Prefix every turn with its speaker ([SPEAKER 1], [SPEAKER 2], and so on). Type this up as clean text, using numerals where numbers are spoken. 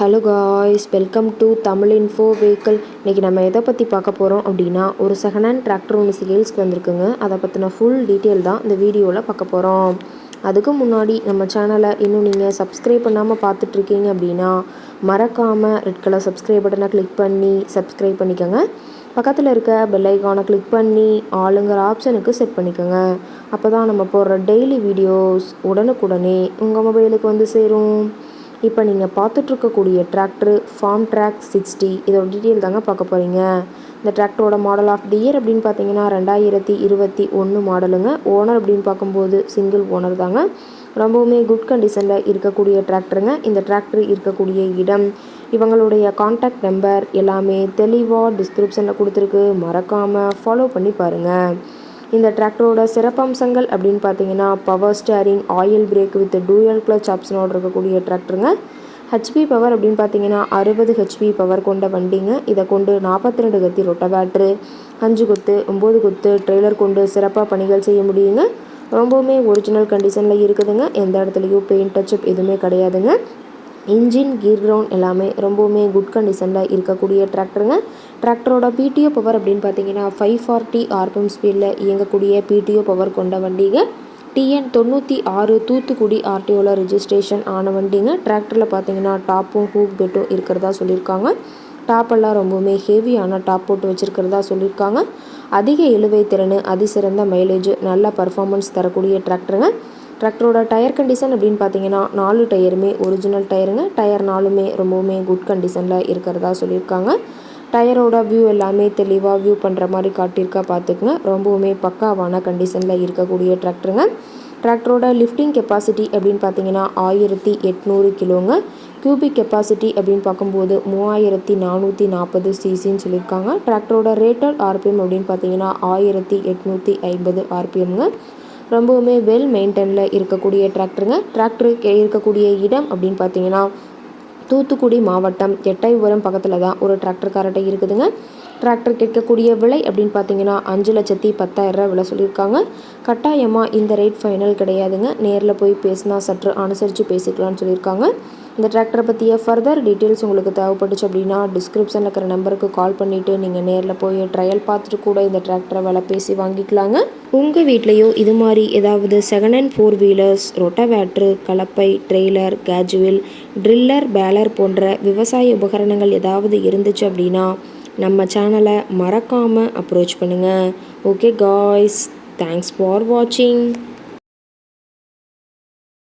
[SPEAKER 1] Hello guys, welcome to Tamil info vehicle. இன்றைக்கி நம்ம எதை பற்றி பார்க்க போகிறோம் அப்படின்னா, ஒரு செகண்ட் ஹேண்ட் டிராக்டர் ஒன்று சேல்ஸ்க்கு வந்திருக்குங்க. அதை பற்றின ஃபுல் டீட்டெயில் தான் இந்த வீடியோவில் பார்க்க போகிறோம். அதுக்கு முன்னாடி நம்ம சேனலை இன்னும் நீங்கள் சப்ஸ்கிரைப் பண்ணாமல் பார்த்துட்ருக்கீங்க அப்படின்னா மறக்காமல் ரெட் கலர் சப்ஸ்கிரைப் பட்டனை கிளிக் பண்ணி சப்ஸ்கிரைப் பண்ணிக்கோங்க. பக்கத்தில் இருக்க பெல் ஐக்கானை கிளிக் பண்ணி ஆளுங்கிற ஆப்ஷனுக்கு செட் பண்ணிக்கோங்க. அப்போ தான் நம்ம போடுற டெய்லி வீடியோஸ் உடனுக்குடனே உங்கள் மொபைலுக்கு வந்து சேரும். இப்போ நீங்கள் பார்த்துட்ருக்கக்கூடிய டிராக்டர் ஃபார்ம் ட்ராக் 60. இதோட டீட்டெயில் தாங்க பார்க்க போகிறீங்க. இந்த டிராக்டரோட மாடல் ஆஃப் தி இயர் அப்படின்னு பார்த்தீங்கன்னா 2021 மாடலுங்க. ஓனர் அப்படின்னு பார்க்கும்போது சிங்கிள் ஓனர் தாங்க. ரொம்பவுமே குட் கண்டிஷனில் இருக்கக்கூடிய டிராக்டருங்க. இந்த டிராக்டர் இருக்கக்கூடிய இடம், இவங்களுடைய கான்டாக்ட் நம்பர் எல்லாமே தெளிவாக டிஸ்கிரிப்ஷனில் கொடுத்துருக்கு. மறக்காமல் ஃபாலோ பண்ணி பாருங்கள். இந்த டிராக்டரோட சிறப்பம்சங்கள் அப்படின்னு பார்த்தீங்கன்னா, power steering, oil brake with dual clutch ஆப்ஷனோடு இருக்கக்கூடிய டிராக்டருங்க. ஹெச்பி பவர் அப்படின்னு பார்த்தீங்கன்னா 60 ஹெச்பி பவர் கொண்ட வண்டிங்க. இதை கொண்டு 42 கத்தி ரொட்டவேட்ரு, 5 கொத்து 9 கொத்து ட்ரெய்லர் கொண்டு சிறப்பாக பணிகள் செய்ய முடியுங்க. ரொம்பவுமே ஒரிஜினல் கண்டிஷனில் இருக்குதுங்க. எந்த இடத்துலையும் பெயிண்ட் டச்சப் எதுவுமே கிடையாதுங்க. இன்ஜின், கீர் கிரவுண்ட் எல்லாமே ரொம்பவுமே குட் கண்டிஷனில் இருக்கக்கூடிய டிராக்டருங்க. டிராக்டரோட பிடிஓ பவர் அப்படின்னு பார்த்தீங்கன்னா 540 RPM ஸ்பீடில் இயங்கக்கூடிய பிடிஓ பவர் கொண்ட வண்டிங்க. TN 96 தூத்துக்குடி RTOவில் ரெஜிஸ்ட்ரேஷன் ஆன வண்டிங்க. டிராக்டரில் பார்த்தீங்கன்னா டாப்பும் ஹூக் பெட்டும் இருக்கிறதா சொல்லியிருக்காங்க. டாப்பெல்லாம் ரொம்பவுமே ஹெவியான டாப் போட்டு வச்சுருக்கிறதா சொல்லியிருக்காங்க. அதிக இழுவை திறன், அதிசிறந்த மைலேஜ், நல்ல பர்ஃபார்மன்ஸ் தரக்கூடிய டிராக்டருங்க. டிராக்டரோட டயர் கண்டிஷன் அப்படின்னு பார்த்தீங்கன்னா 4 டயருமே ஒரிஜினல் டயருங்க. டயர் 4மே ரொம்பவுமே குட் கண்டிஷனில் இருக்கிறதா சொல்லியிருக்காங்க. டயரோட வியூ எல்லாமே தெளிவாக வியூ பண்ணுற மாதிரி காட்டியிருக்கா பார்த்துக்குங்க. ரொம்பவுமே பக்காவான கண்டிஷனில் இருக்கக்கூடிய டிராக்டருங்க. டிராக்டரோட லிஃப்டிங் கெப்பாசிட்டி அப்படின்னு பார்த்தீங்கன்னா 1800 கிலோங்க. கியூபிக் கெப்பாசிட்டி அப்படின்னு பார்க்கும்போது 3440 சிசின்னு சொல்லியிருக்காங்க. டிராக்டரோட ரேட்டட் RPM அப்படின்னு பார்த்தீங்கன்னா 1850 RPMங்க. ரொம்பவுமே வெல் மெயின்டைனில் இருக்கக்கூடிய டிராக்டருங்க. டிராக்டருக்கு இருக்கக்கூடிய இடம் அப்படின்னு பார்த்தீங்கன்னா தூத்துக்குடி மாவட்டம் எட்டயபுரம் பக்கத்தில் தான் ஒரு டிராக்டர் காரட்டை இருக்குதுங்க. டிராக்டர் கேட்கக்கூடிய விலை அப்படின்னு பார்த்தீங்கன்னா 5,10,000 விலை சொல்லியிருக்காங்க. கட்டாயமாக இந்த ரேட் ஃபைனல் கிடையாதுங்க. நேரில் போய் பேசினா சற்று அனுசரித்து பேசிக்கலாம்னு சொல்லியிருக்காங்க. இந்த டிராக்டரை பற்றிய ஃபர்தர் டீட்டெயில்ஸ் உங்களுக்கு தேவைப்பட்டுச்சு அப்படின்னா டிஸ்கிரிப்ஷனில் இருக்கிற நம்பருக்கு கால் பண்ணிவிட்டு நீங்கள் நேரில் போய் ட்ரையல் பார்த்துட்டு கூட இந்த டிராக்டரை விலை பேசி வாங்கிக்கலாங்க. உங்கள் வீட்லேயோ இது மாதிரி ஏதாவது செகண்ட் ஹேண்ட் 4 வீலர்ஸ், ரொட்டவேட்ரு, கலப்பை, ட்ரெய்லர், கேஜுவல், ட்ரில்லர், பேலர் போன்ற விவசாய உபகரணங்கள் ஏதாவது இருந்துச்சு அப்படின்னா நம்ம சேனலை மறக்காமல் அப்ரோச் பண்ணுங்கள். ஓகே காய்ஸ், தேங்க்ஸ் ஃபார் வாட்சிங்.